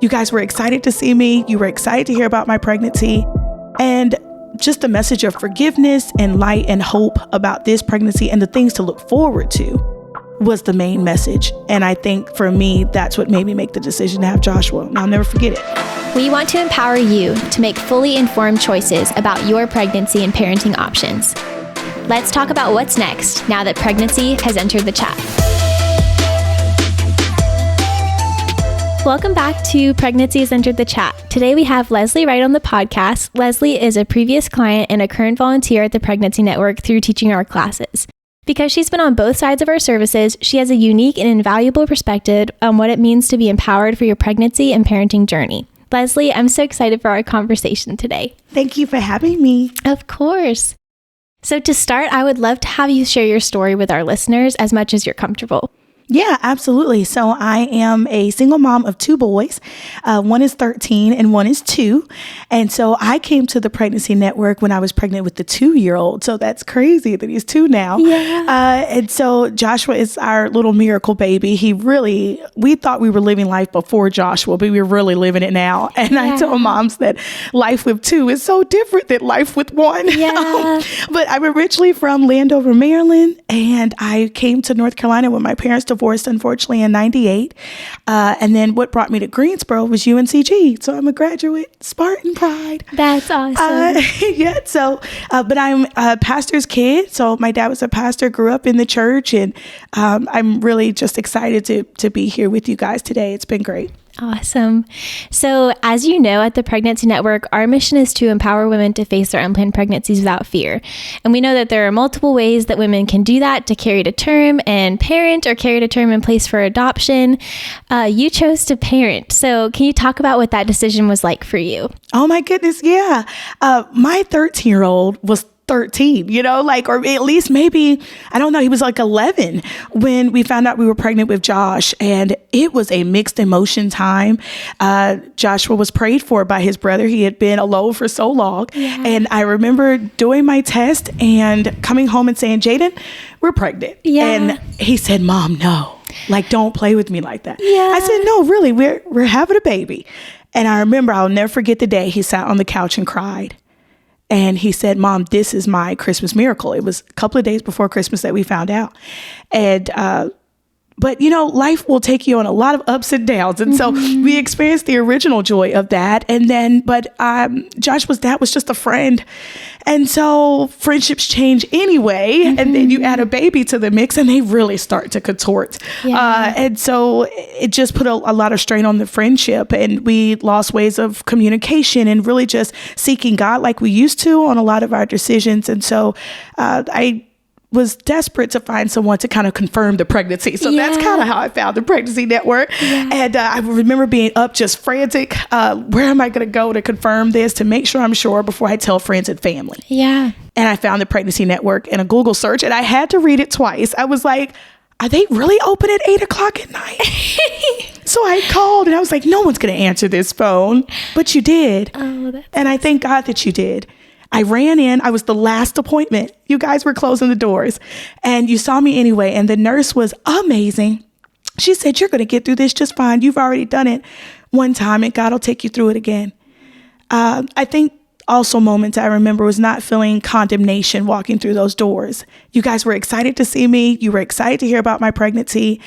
You guys were excited to see me. You were excited to hear about my pregnancy. And just a message of forgiveness and light and hope about this pregnancy and the things to look forward to was the main message. And I think for me, that's what made me make the decision to have Joshua. And I'll never forget it. We want to empower you to make fully informed choices about your pregnancy and parenting options. Let's talk about what's next now that pregnancy has entered the chat. Welcome back to Pregnancy has Entered the Chat. Today we have Leslie Wright on the podcast. Leslie is a previous client and a current volunteer at the Pregnancy Network through teaching our classes. Because she's been on both sides of our services, she has a unique and invaluable perspective on what it means to be empowered for your pregnancy and parenting journey. Leslie, I'm so excited for our conversation today. Thank you for having me. Of course. So to start, I would love to have you share your story with our listeners as much as you're comfortable. Yeah, absolutely. So I am a single mom of two boys. One is 13 and one is 2. And so I came to the Pregnancy Network when I was pregnant with the 2-year-old. So that's crazy that he's 2 now. Yeah. And so Joshua is our little miracle baby. We thought we were living life before Joshua, but we're really living it now. And Yeah. I tell moms that life with 2 is so different than life with 1. Yeah. But I'm originally from Landover, Maryland, and I came to North Carolina when my parents divorced, unfortunately, in 98. And then what brought me to Greensboro was UNCG. So I'm a graduate, Spartan pride. That's awesome. Yeah. So, but I'm a pastor's kid. So my dad was a pastor, grew up in the church, and I'm really just excited to be here with you guys today. It's been great. Awesome. So as you know, at the Pregnancy Network, our mission is to empower women to face their unplanned pregnancies without fear. And we know that there are multiple ways that women can do that to carry to term and parent, or carry to term and place for adoption. You chose to parent. So can you talk about what that decision was like for you? Oh my goodness. Yeah. My 13-year-old was 13, or at least maybe, I don't know, he was like 11 when we found out we were pregnant with Josh. And it was a mixed emotion time. Joshua was prayed for by his brother. He had been alone for so long. Yeah. And I remember doing my test and coming home and saying, Jaden, we're pregnant. Yeah. And he said, Mom, no, don't play with me like that. Yeah. I said, no, really, we're having a baby. And I remember, I'll never forget the day he sat on the couch and cried. And he said, Mom, this is my Christmas miracle. It was a couple of days before Christmas that we found out. And, but life will take you on a lot of ups and downs. And so we experienced the original joy of that. And then, but Joshua's dad was just a friend. And so friendships change anyway. And then you add a baby to the mix and they really start to contort. Yeah. And so it just put a lot of strain on the friendship. And we lost ways of communication and really just seeking God like we used to on a lot of our decisions. And so I was desperate to find someone to kind of confirm the pregnancy. So that's kind of how I found the Pregnancy Network. Yeah. And I remember being up just frantic. Where am I going to go to confirm this, to make sure I'm sure before I tell friends and family? Yeah. And I found the Pregnancy Network in a Google search, and I had to read it twice. I was like, are they really open at 8:00 at night? So I called and I was like, no one's going to answer this phone, but you did. Oh, and I thank God that you did. I ran in. I was the last appointment. You guys were closing the doors and you saw me anyway. And the nurse was amazing. She said, you're going to get through this just fine. You've already done it one time and God will take you through it again. I think also moments I remember was not feeling condemnation walking through those doors. You guys were excited to see me. You were excited to hear about my pregnancy,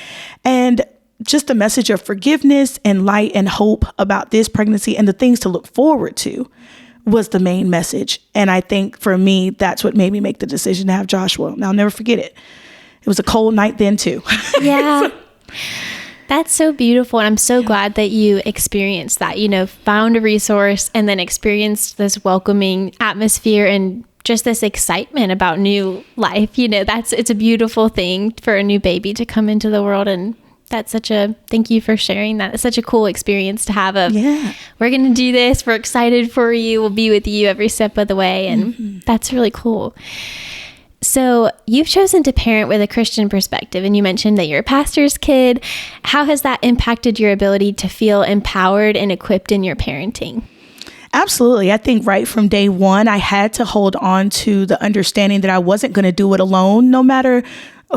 and just a message of forgiveness and light and hope about this pregnancy and the things to look forward to was the main message. And I think for me, that's what made me make the decision to have Joshua. And I'll never forget it. It was a cold night then too. Yeah. That's so beautiful. And I'm so glad that you experienced that, found a resource and then experienced this welcoming atmosphere and just this excitement about new life. It's a beautiful thing for a new baby to come into the world. And thank you for sharing that. It's such a cool experience to have we're going to do this. We're excited for you. We'll be with you every step of the way. And that's really cool. So you've chosen to parent with a Christian perspective, and you mentioned that you're a pastor's kid. How has that impacted your ability to feel empowered and equipped in your parenting? Absolutely. I think right from day one, I had to hold on to the understanding that I wasn't going to do it alone, no matter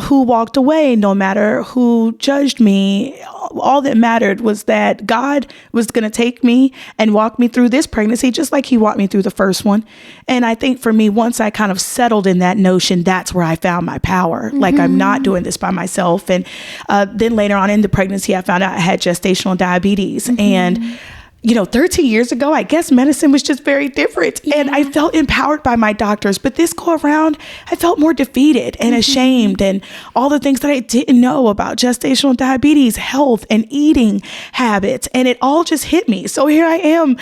who walked away, no matter who judged me. All that mattered was that God was going to take me and walk me through this pregnancy, just like he walked me through the first one. And I think for me, once I kind of settled in that notion, that's where I found my power. Like, I'm not doing this by myself. And then later on in the pregnancy, I found out I had gestational diabetes. And 13 years ago, I guess medicine was just very different. Yeah. And I felt empowered by my doctors. But this go around, I felt more defeated and ashamed, and all the things that I didn't know about gestational diabetes, health, and eating habits. And it all just hit me. So here I am,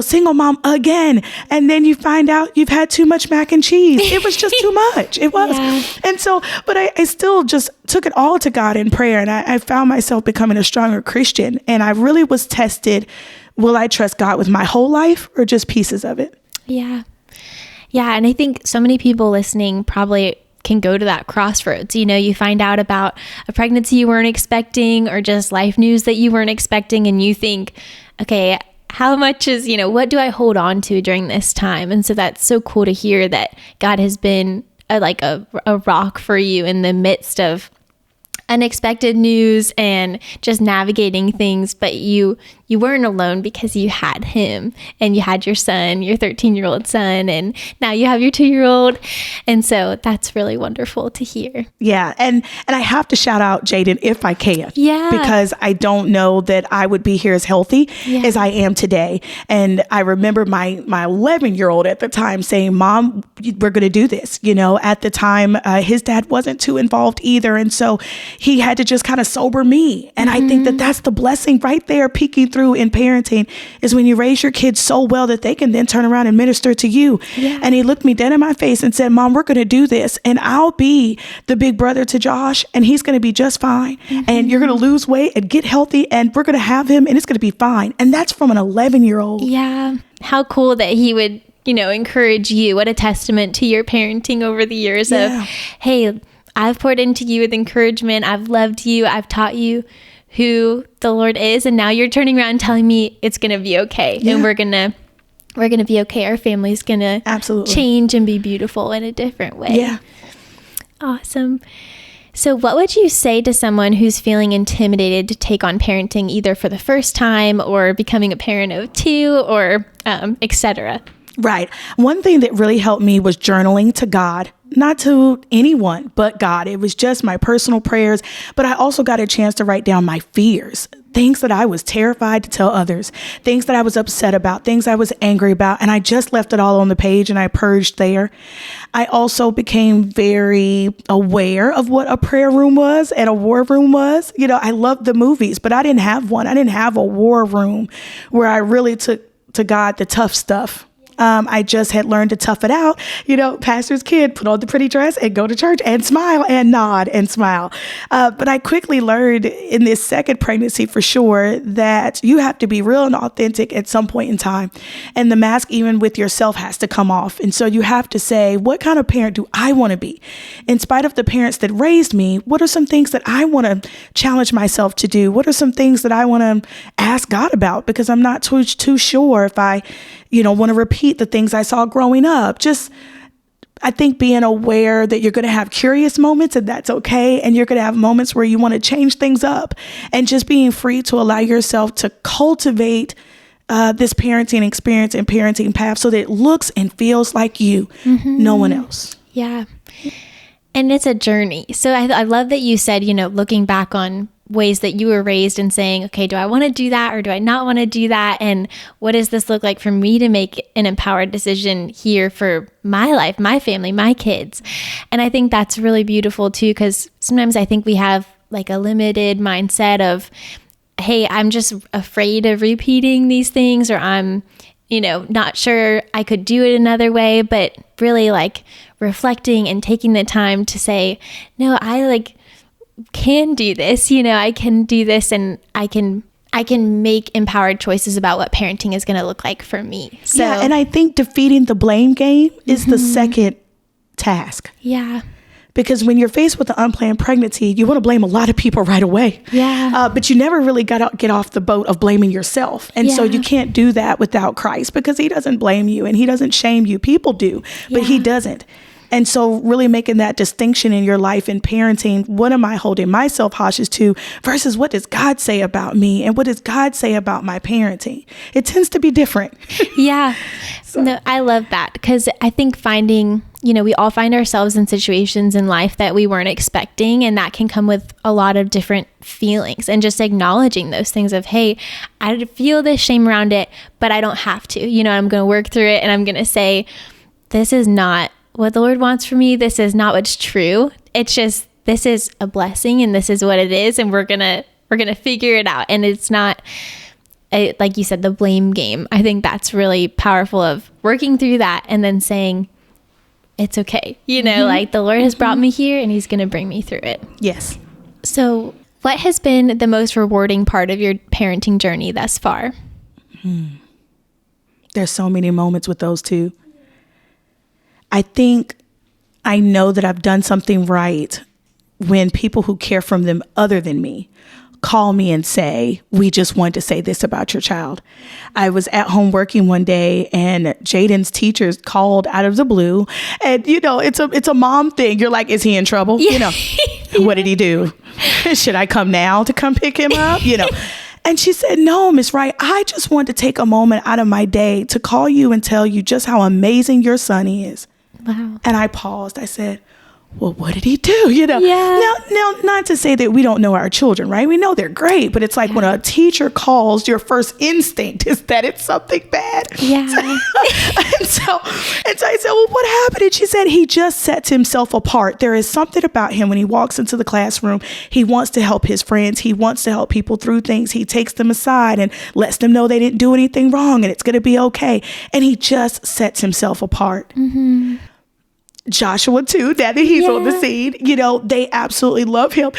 single mom again. And then you find out you've had too much mac and cheese. It was just too much. It was. Yeah. And so, but I still just took it all to God in prayer. And I found myself becoming a stronger Christian. And I really was tested. Will I trust God with my whole life or just pieces of it? Yeah. Yeah. And I think so many people listening probably can go to that crossroads. You find out about a pregnancy you weren't expecting, or just life news that you weren't expecting. And you think, okay, how much is, what do I hold on to during this time? And so that's so cool to hear that God has been a rock for you in the midst of unexpected news and just navigating things. But you weren't alone, because you had him, and you had your son, your 13-year-old son, and now you have your 2-year-old. And so that's really wonderful to hear. Yeah. And I have to shout out Jaden if I can. Yeah. Because I don't know that I would be here as healthy as I am today. And I remember my 11-year-old at the time saying, Mom, we're going to do this. At the time, his dad wasn't too involved either. And so he had to just kind of sober me. And I think that that's the blessing right there, peeking through in parenting, is when you raise your kids so well that they can then turn around and minister to you. Yeah. And he looked me dead in my face and said, Mom, we're going to do this. And I'll be the big brother to Josh, and he's going to be just fine. And you're going to lose weight and get healthy, and we're going to have him, and it's going to be fine. And that's from an 11-year-old. Yeah. How cool that he would, encourage you. What a testament to your parenting over the years of, hey, I've poured into you with encouragement. I've loved you. I've taught you who the Lord is. And now you're turning around and telling me it's going to be okay. Yeah. And we're going to be okay. Our family's going to absolutely change and be beautiful in a different way. Yeah. Awesome. So what would you say to someone who's feeling intimidated to take on parenting, either for the first time or becoming a parent of 2 or etc.? Right. One thing that really helped me was journaling to God, not to anyone but God. It was just my personal prayers, but I also got a chance to write down my fears, things that I was terrified to tell others, things that I was upset about, things I was angry about. And I just left it all on the page and I purged there. I also became very aware of what a prayer room was and a war room was. I loved the movies, but I didn't have one. I didn't have a war room where I really took to God the tough stuff. I just had learned to tough it out. Pastor's kid, put on the pretty dress and go to church and smile and nod and smile. But I quickly learned in this second pregnancy for sure that you have to be real and authentic at some point in time. And the mask, even with yourself, has to come off. And so you have to say, what kind of parent do I want to be? In spite of the parents that raised me, what are some things that I want to challenge myself to do? What are some things that I want to ask God about? Because I'm not too sure if I want to repeat the things I saw growing up. Just, I think being aware that you're going to have curious moments, and that's okay. And you're going to have moments where you want to change things up, and just being free to allow yourself to cultivate this parenting experience and parenting path so that it looks and feels like you, no one else. Yeah. And it's a journey. So I love that you said, looking back on ways that you were raised and saying, okay, do I want to do that or do I not want to do that? And what does this look like for me to make an empowered decision here for my life, my family, my kids? And I think that's really beautiful too, because sometimes I think we have like a limited mindset of, hey, I'm just afraid of repeating these things, or I'm, not sure I could do it another way. But really like reflecting and taking the time to say, no, I can do this, I can do this, and I can make empowered choices about what parenting is going to look like for me. So, yeah, and I think defeating the blame game is the second task. Yeah. Because when you're faced with an unplanned pregnancy, you want to blame a lot of people right away. Yeah. But you never really get off the boat of blaming yourself. And so you can't do that without Christ, because he doesn't blame you and he doesn't shame you. People do, but he doesn't. And so really making that distinction in your life and parenting, what am I holding myself hostage to versus what does God say about me and what does God say about my parenting? It tends to be different. Yeah. No, I love that because I think finding, we all find ourselves in situations in life that we weren't expecting, and that can come with a lot of different feelings, and just acknowledging those things of, hey, I feel this shame around it, but I don't have to, I'm going to work through it, and I'm going to say, this is not what the Lord wants for me. This is not what's true. It's just, this is a blessing and this is what it is. And we're going to figure it out. And it's not, like you said, the blame game. I think that's really powerful of working through that and then saying, it's okay. Like the Lord has brought me here and he's going to bring me through it. Yes. So what has been the most rewarding part of your parenting journey thus far? There's so many moments with those two. I think I know that I've done something right when people who care for them other than me call me and say, we just wanted to say this about your child. I was at home working one day and Jaden's teachers called out of the blue. And, it's a mom thing. You're like, is he in trouble? Yeah. What did he do? Should I come now to come pick him up? And she said, no, Miss Wright, I just wanted to take a moment out of my day to call you and tell you just how amazing your son is. Wow. And I paused. I said, well, what did he do? Yeah. Now, not to say that we don't know our children, right? We know they're great, but it's like when a teacher calls, your first instinct is that it's something bad. Yeah. and so I said, well, what happened? And she said, he just sets himself apart. There is something about him when he walks into the classroom. He wants to help his friends. He wants to help people through things. He takes them aside and lets them know they didn't do anything wrong and it's going to be okay. And he just sets himself apart. Mm-hmm. Joshua too, now that he's on the scene, they absolutely love him.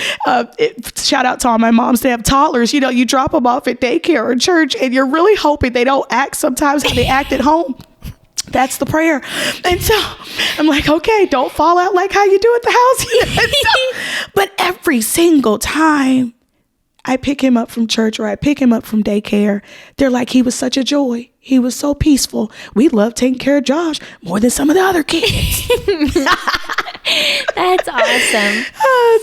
Shout out to all my moms that have toddlers. You drop them off at daycare or church and you're really hoping they don't act sometimes how they act at home. That's the prayer. And so I'm like, okay, don't fall out like how you do at the house. But every single time I pick him up from church or I pick him up from daycare, they're like, he was such a joy. He was so peaceful. We love taking care of Josh more than some of the other kids. That's awesome.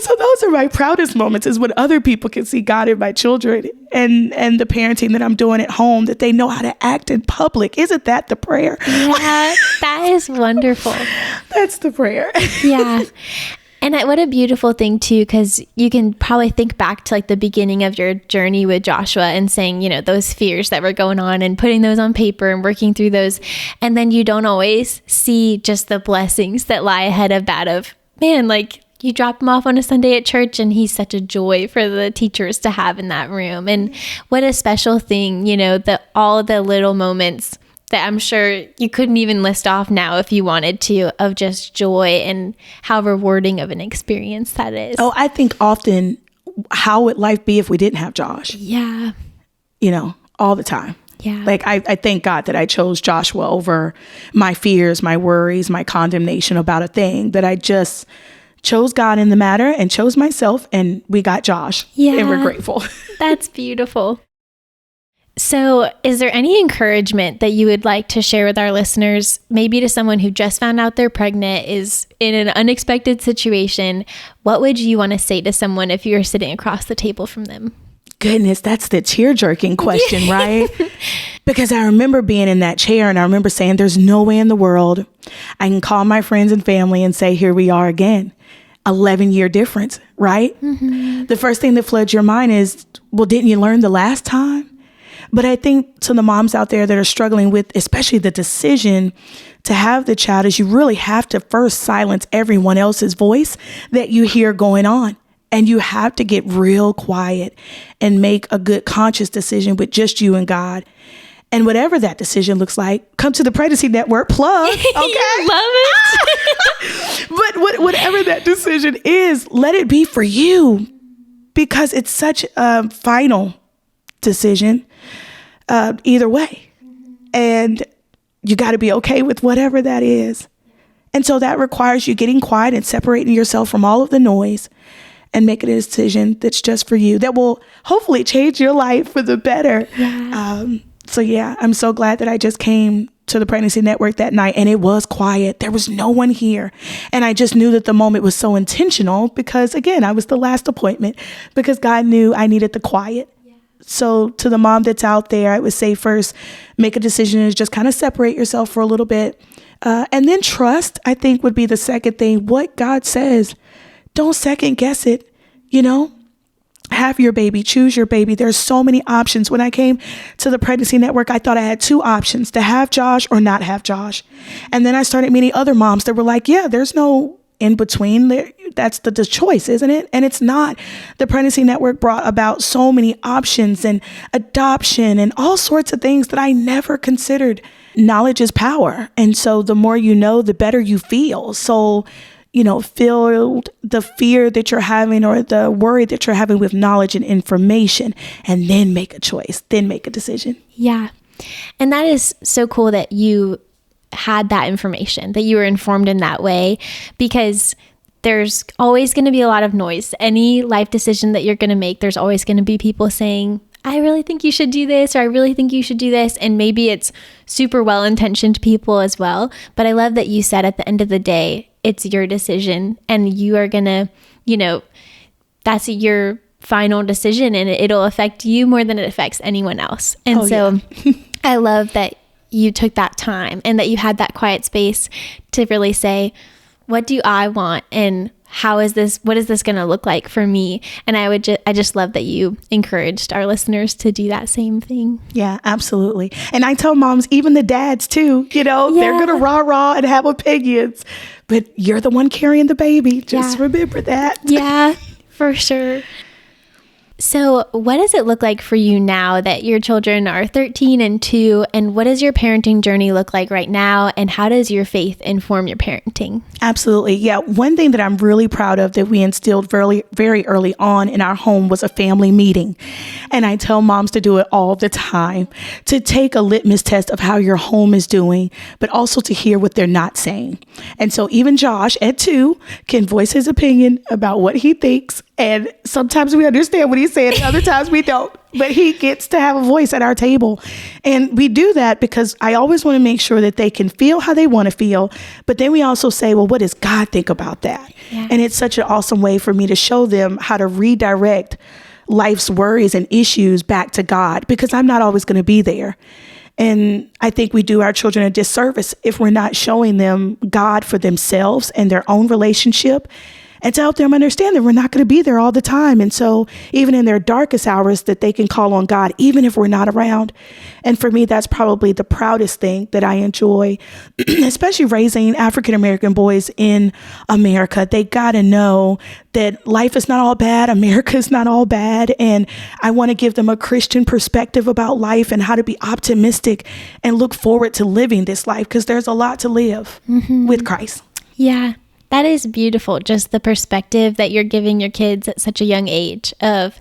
So those are my proudest moments, is when other people can see God in my children and the parenting that I'm doing at home, that they know how to act in public. Isn't that the prayer? Yeah, that is wonderful. That's the prayer. Yeah. And what a beautiful thing too, because you can probably think back to like the beginning of your journey with Joshua and saying, those fears that were going on and putting those on paper and working through those. And then you don't always see just the blessings that lie ahead of that of, man, like you drop him off on a Sunday at church and he's such a joy for the teachers to have in that room. And what a special thing, all the little moments that I'm sure you couldn't even list off now if you wanted to, of just joy and how rewarding of an experience that is. Oh, I think often, how would life be if we didn't have Josh? Yeah. All the time. Yeah. Like I thank God that I chose Joshua over my fears, my worries, my condemnation about a thing, that I just chose God in the matter and chose myself, and we got Josh. Yeah. And we're grateful. That's beautiful. So is there any encouragement that you would like to share with our listeners, maybe to someone who just found out they're pregnant, is in an unexpected situation? What would you want to say to someone if you were sitting across the table from them? Goodness, that's the tear-jerking question, right? Because I remember being in that chair and I remember saying, there's no way in the world I can call my friends and family and say, here we are again. 11-year difference, right? Mm-hmm. The first thing that floods your mind is, well, didn't you learn the last time? But I think to the moms out there that are struggling with, especially the decision to have the child, is you really have to first silence everyone else's voice that you hear going on. And you have to get real quiet and make a good conscious decision with just you and God. And whatever that decision looks like, come to the Pregnancy Network, plug, okay? Love it. But whatever that decision is, let it be for you, because it's such a final decision either way. And you got to be okay with whatever that is. And so that requires you getting quiet and separating yourself from all of the noise and making a decision that's just for you, that will hopefully change your life for the better. Yeah. So yeah, I'm so glad that I just came to the pregnancy network that night and it was quiet. There was no one here. And I just knew that the moment was so intentional because again, I was the last appointment because God knew I needed the quiet. So to the mom that's out there, I would say first, make a decision and just kind of separate yourself for a little bit. And then trust, I think, would be the second thing. What God says, don't second guess it, have your baby, choose your baby. There's so many options. When I came to the pregnancy network, I thought I had two options, to have Josh or not have Josh. And then I started meeting other moms that were like, yeah, there's no in between. That's the choice, isn't it? And it's not. The pregnancy network brought about so many options and adoption and all sorts of things that I never considered. Knowledge is power. And so the more you know, the better you feel. So feel the fear that you're having or the worry that you're having with knowledge and information, and then make a choice, then make a decision. Yeah. And that is so cool that you had that information, that you were informed in that way, because there's always going to be a lot of noise. Any life decision that you're going to make, there's always going to be people saying, I really think you should do this, or I really think you should do this. And maybe it's super well-intentioned people as well. But I love that you said at the end of the day, it's your decision and you are going to, that's your final decision and it'll affect you more than it affects anyone else. And I love that you took that time and that you had that quiet space to really say, what do I want? And what is this going to look like for me? And I just love that you encouraged our listeners to do that same thing. Yeah, absolutely. And I tell moms, even the dads too, they're going to rah and have opinions, but you're the one carrying the baby. Just remember that. Yeah, for sure. So what does it look like for you now that your children are 13 and 2? And what does your parenting journey look like right now? And how does your faith inform your parenting? Absolutely. Yeah. One thing that I'm really proud of that we instilled very, very early on in our home was a family meeting. And I tell moms to do it all the time, to take a litmus test of how your home is doing, but also to hear what they're not saying. And so even Josh at 2 can voice his opinion about what he thinks. And sometimes we understand what he's saying, and other times we don't. But he gets to have a voice at our table. And we do that because I always want to make sure that they can feel how they want to feel. But then we also say, well, what does God think about that? Yeah. And it's such an awesome way for me to show them how to redirect life's worries and issues back to God, because I'm not always going to be there. And I think we do our children a disservice if we're not showing them God for themselves and their own relationship, and to help them understand that we're not going to be there all the time. And so even in their darkest hours, that they can call on God, even if we're not around. And for me, that's probably the proudest thing that I enjoy, especially raising African-American boys in America. They got to know that life is not all bad. America is not all bad. And I want to give them a Christian perspective about life and how to be optimistic and look forward to living this life, because there's a lot to live with Christ. Yeah. That is beautiful. Just the perspective that you're giving your kids at such a young age of,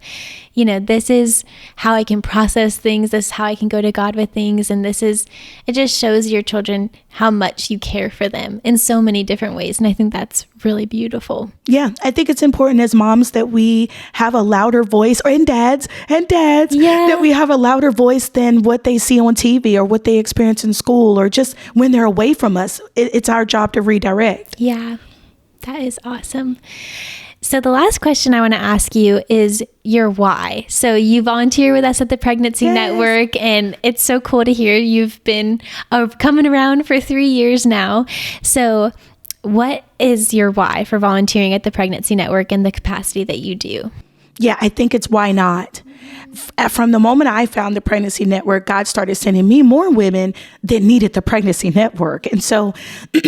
this is how I can process things. This is how I can go to God with things. And it just shows your children how much you care for them in so many different ways. And I think that's really beautiful. Yeah. I think it's important as moms that we have a louder voice, and dads, that we have a louder voice than what they see on TV or what they experience in school or just when they're away from us. It's our job to redirect. Yeah. That is awesome. So the last question I want to ask you is your why. So you volunteer with us at the Pregnancy Network, and it's so cool to hear you've been coming around for 3 years now. So what is your why for volunteering at the Pregnancy Network in the capacity that you do? Yeah, I think it's why not. From the moment I found the Pregnancy Network, God started sending me more women that needed the Pregnancy Network. And so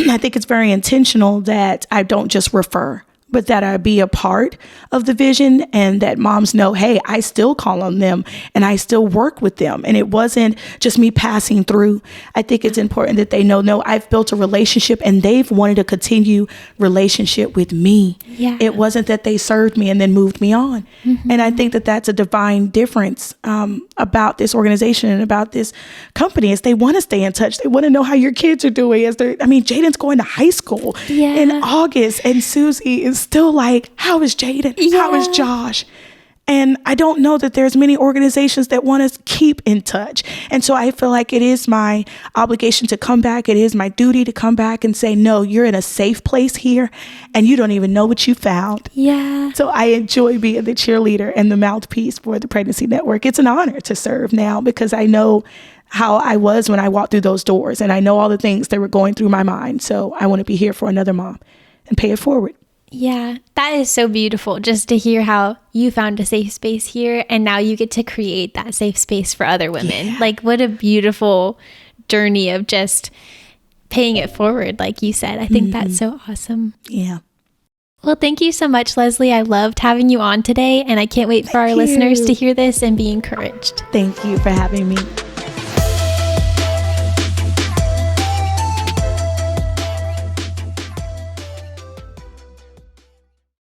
I think it's very intentional that I don't just refer, but that I be a part of the vision, and that moms know, hey, I still call on them and I still work with them. And it wasn't just me passing through. I think it's important that they know, no, I've built a relationship and they've wanted to continue relationship with me. Yeah. It wasn't that they served me and then moved me on. And I think that that's a divine difference about this organization and about this company, is they want to stay in touch. They want to know how your kids are doing. Jaden's going to high school in August, and Susie is still like, how is Jaden? How is Josh? And I don't know that there's many organizations that want to keep in touch. And so I feel like it is my obligation to come back. It is my duty to come back and say, no, you're in a safe place here and you don't even know what you found. Yeah. So I enjoy being the cheerleader and the mouthpiece for the Pregnancy Network. It's an honor to serve now because I know how I was when I walked through those doors and I know all the things that were going through my mind. So I want to be here for another mom and pay it forward. Yeah, that is so beautiful just to hear how you found a safe space here and now you get to create that safe space for other women. Yeah. Like what a beautiful journey of just paying it forward, like you said. I think that's so awesome. Yeah. Well, thank you so much, Leslie. I loved having you on today and I can't wait for our listeners to hear this and be encouraged. Thank you for having me.